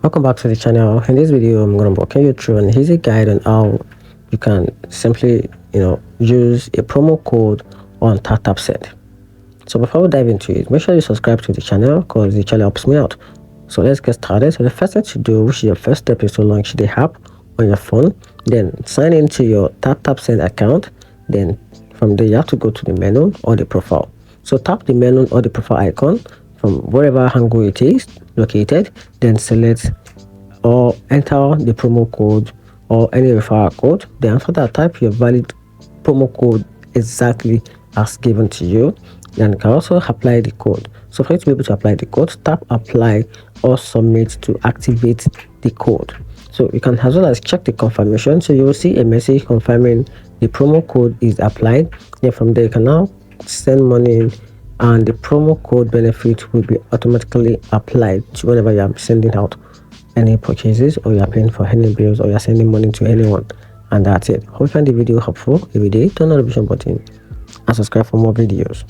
Welcome back to the channel. In this video I'm going to walk you through an easy guide on how you can simply use a promo code on TapTap Send. So before we dive into it, make sure you subscribe to the channel because the channel helps me out. So let's get started. So the first thing to do, which is your first step, is to launch the app on your phone, then sign into your TapTap Send account. Then from there you have to go to the menu or the profile. So tap the menu or the profile icon from wherever angle it is located, then select or enter the promo code or any referral code. Then after that, type your valid promo code exactly as given to you. Then you can also apply the code. So for you to be able to apply the code, tap apply or submit to activate the code. So you can as well as check the confirmation. So you will see a message confirming the promo code is applied. Then from there you can now send money in, and the promo code benefit will be automatically applied to whenever you are sending out any purchases, or you are paying for any bills, or you are sending money to anyone. And that's it. Hope you find the video helpful. If you did, turn on the notification button and subscribe for more videos.